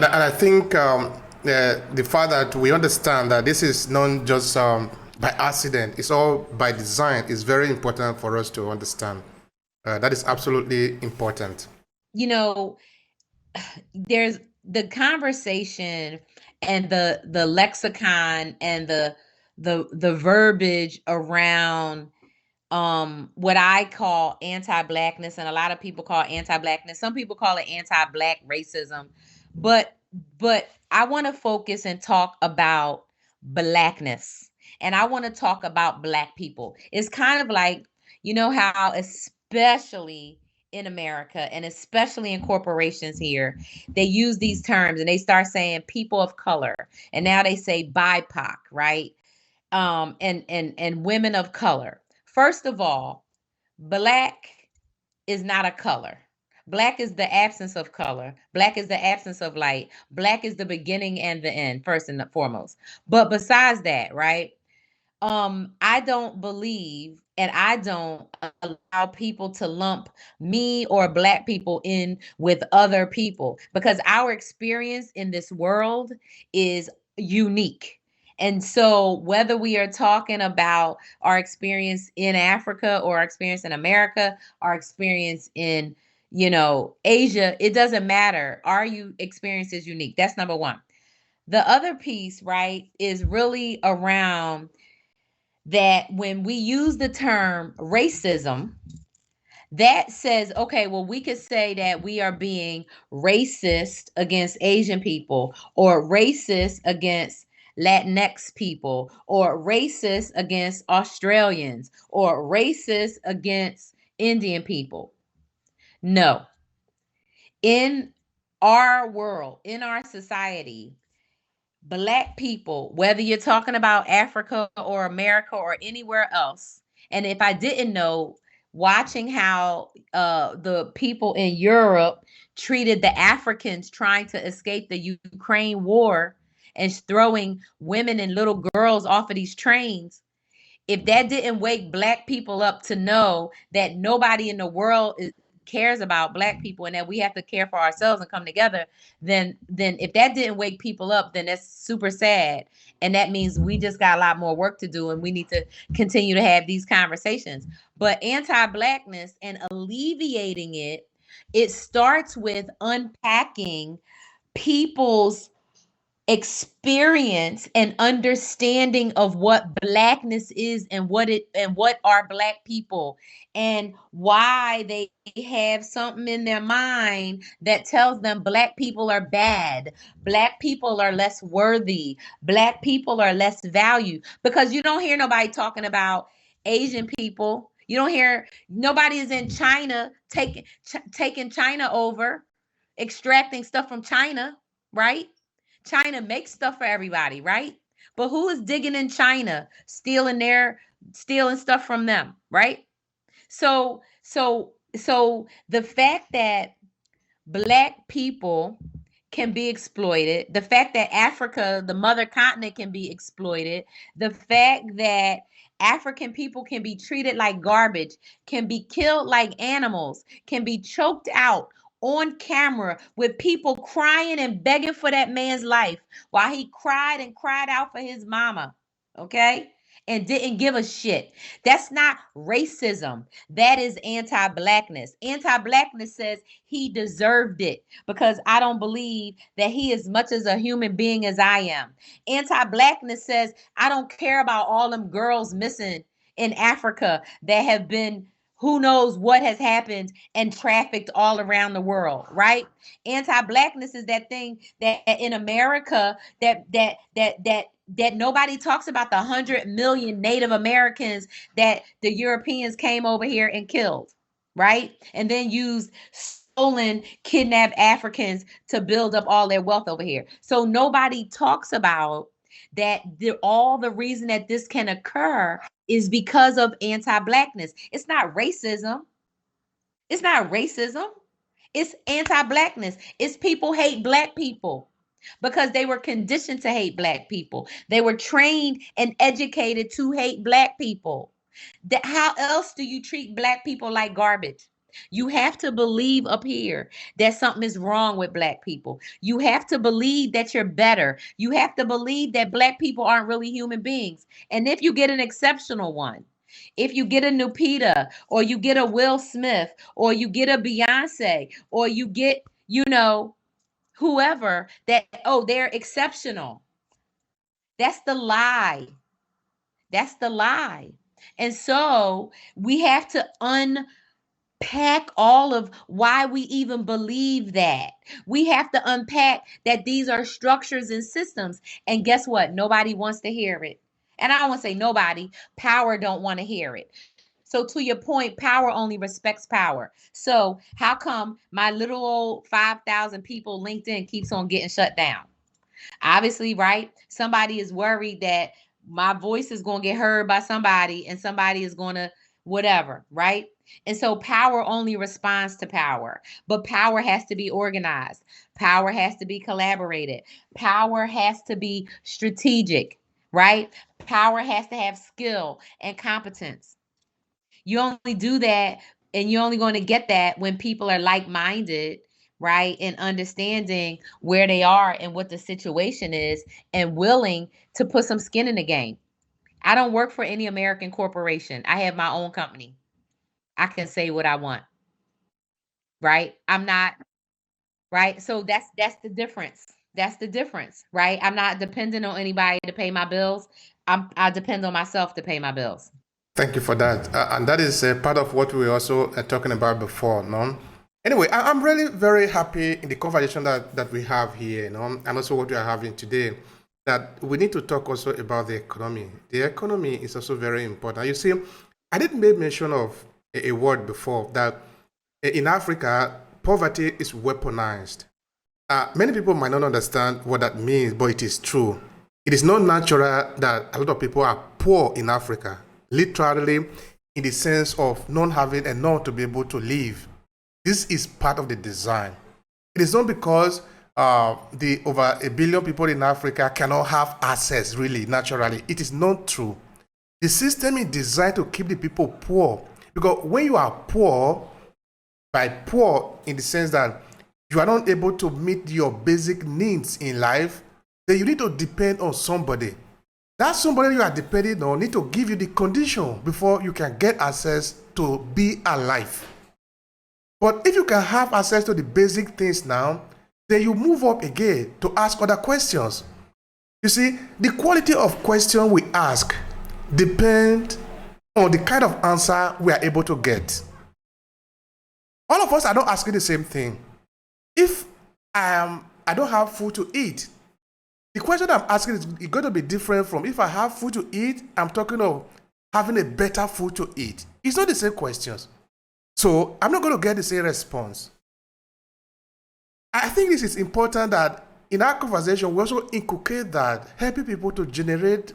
And I think the fact that we understand that this is not just by accident, it's all by design, is very important for us to understand. That is absolutely important. You know, there's the conversation and the lexicon and the verbiage around what I call anti-blackness, and a lot of people call anti-blackness. Some people call it anti-black racism, but I want to focus and talk about blackness, and I want to talk about black people. It's kind of like, you know how, especially in America and especially in corporations here, they use these terms and they start saying people of color, and now they say BIPOC, right? And women of color. First of all, black is not a color. Black is the absence of color. Black is the absence of light. Black is the beginning and the end, first and foremost. But besides that, right? I don't believe and I don't allow people to lump me or black people in with other people, because our experience in this world is unique. And so whether we are talking about our experience in Africa or our experience in America, our experience in, Asia, it doesn't matter. Our experience is unique. That's number one. The other piece, right, is really around that when we use the term racism, that says, okay, well, we could say that we are being racist against Asian people, or racist against Latinx people, or racist against Australians, or racist against Indian people. No. In our world, in our society, black people, whether you're talking about Africa or America or anywhere else, and if I didn't know, watching how the people in Europe treated the Africans trying to escape the Ukraine war and throwing women and little girls off of these trains, if that didn't wake black people up to know that nobody in the world cares about black people and that we have to care for ourselves and come together, then if that didn't wake people up, then that's super sad. And that means we just got a lot more work to do, and we need to continue to have these conversations. But anti-blackness and alleviating it starts with unpacking people's experience and understanding of what blackness is, and what are black people, and why they have something in their mind that tells them black people are bad, black people are less worthy, black people are less valued. Because you don't hear nobody talking about Asian people. You don't hear nobody is in China taking China over, extracting stuff from China, right? China makes stuff for everybody, right? But who is digging in China, stealing stuff from them, right? So the fact that black people can be exploited, the fact that Africa, the mother continent, can be exploited, the fact that African people can be treated like garbage, can be killed like animals, can be choked out on camera with people crying and begging for that man's life while he cried and cried out for his mama, okay? And didn't give a shit. That's not racism. That is anti-blackness. Anti-blackness says he deserved it because I don't believe that he is much as a human being as I am. Anti-blackness says I don't care about all them girls missing in Africa that have been, who knows what has happened, and trafficked all around the world, right? Anti-blackness is that thing that in America that nobody talks about, the 100 million Native Americans that the Europeans came over here and killed, right? And then used stolen, kidnapped Africans to build up all their wealth over here. So nobody talks about that all the reason that this can occur is because of anti-blackness. It's not racism. It's not racism. It's anti-blackness. It's people hate black people because they were conditioned to hate black people. They were trained and educated to hate black people. How else do you treat black people like garbage? You have to believe up here that something is wrong with Black people. You have to believe that you're better. You have to believe that Black people aren't really human beings. And if you get an exceptional one, if you get a Nupita, or you get a Will Smith, or you get a Beyonce, or you get, whoever, that, oh, they're exceptional. That's the lie. That's the lie. And so we have to unpack all of why we even believe that. We have to unpack that these are structures and systems. And guess what? Nobody wants to hear it. And I don't want to say nobody. Power don't want to hear it. So to your point, power only respects power. So how come my little old 5,000 people LinkedIn keeps on getting shut down? Obviously, right? Somebody is worried that my voice is going to get heard by somebody, and somebody is going to whatever, right? And so power only responds to power, but power has to be organized. Power has to be collaborated. Power has to be strategic, right? Power has to have skill and competence. You only do that, and you're only going to get that when people are like-minded, right? And understanding where they are and what the situation is, and willing to put some skin in the game. I don't work for any American corporation. I have my own company. I can say what I want, right? I'm not, right? So that's the difference. That's the difference, right? I'm not dependent on anybody to pay my bills. I depend on myself to pay my bills. Thank you for that. And that is part of what we were also talking about before, no? Anyway, I'm really very happy in the conversation that we have here, and also what we are having today, that we need to talk also about the economy. The economy is also very important. You see, I didn't make mention of a word before, that in Africa, poverty is weaponized. Many people might not understand what that means, but it is true. It is not natural that a lot of people are poor in Africa, literally in the sense of not having enough to be able to live. This is part of the design. It is not because the over a billion people in Africa cannot have access really naturally. It is not true. The system is designed to keep the people poor, because when you are poor, by poor in the sense that you are not able to meet your basic needs in life, then you need to depend on somebody. That somebody you are depending on need to give you the condition before you can get access to be alive. But if you can have access to the basic things now, then you move up again to ask other questions. You see, the quality of question we ask depends on the kind of answer we are able to get. All of us are not asking the same thing. If I don't have food to eat, the question I'm asking is going to be different from if I have food to eat. I'm talking of having a better food to eat. It's not the same questions. So I'm not going to get the same response. I think this is important that in our conversation, we also inculcate that, helping people to generate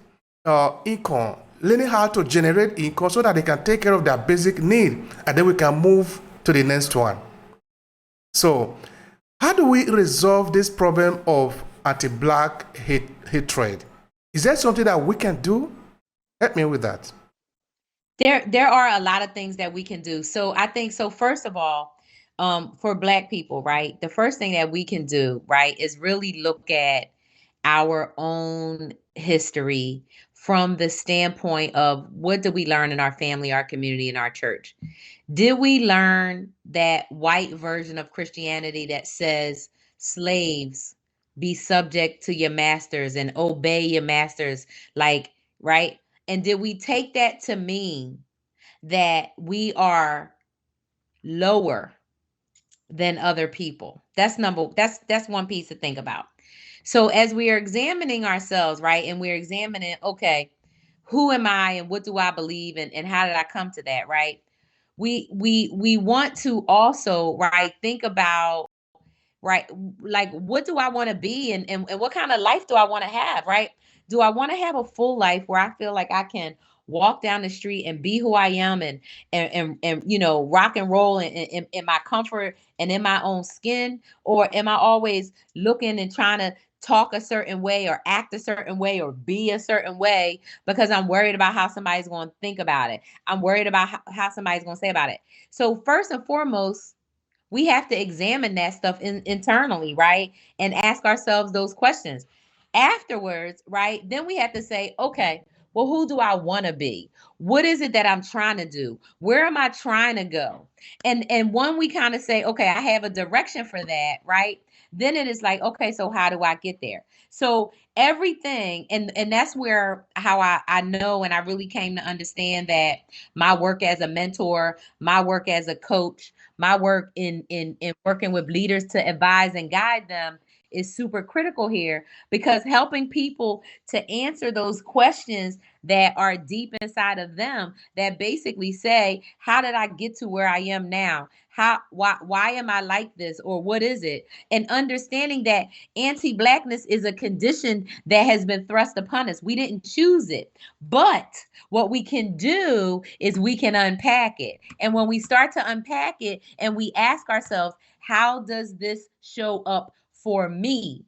income, learning how to generate income so that they can take care of their basic need, and then we can move to the next one. So how do we resolve this problem of anti-Black hatred? Is there something that we can do? Help me with that. There are a lot of things that we can do. So I think, so first of all, for Black people, right, the first thing that we can do, right, is really look at our own history from the standpoint of what did we learn in our family, our community, and our church. Did we learn that white version of Christianity that says, slaves, be subject to your masters and obey your masters, like, right? And did we take that to mean that we are lower than other people? That's one piece to think about. So as we are examining ourselves, right, and we're examining, okay, who am I and what do I believe and how did I come to that, right? We want to also, right, think about, right, like, what do I want to be and what kind of life do I want to have, right? Do I want to have a full life where I feel like I can walk down the street and be who I am and rock and roll in my comfort and in my own skin? Or am I always looking and trying talk a certain way or act a certain way or be a certain way because I'm worried about how somebody's going to think about it. I'm worried about how somebody's going to say about it. So first and foremost, we have to examine that stuff internally, right? And ask ourselves those questions. Afterwards, right? Then we have to say, okay, well, who do I want to be? What is it that I'm trying to do? Where am I trying to go? And when we kind of say, okay, I have a direction for that, right? Then it is like, okay, so how do I get there? So everything, and that's where how I know and I really came to understand that my work as a mentor, my work as a coach, my work in working with leaders to advise and guide them is super critical here, because helping people to answer those questions that are deep inside of them, that basically say, how did I get to where I am now? Why am I like this, or what is it? And understanding that anti-blackness is a condition that has been thrust upon us. We didn't choose it. But what we can do is we can unpack it. And when we start to unpack it and we ask ourselves, how does this show up for me?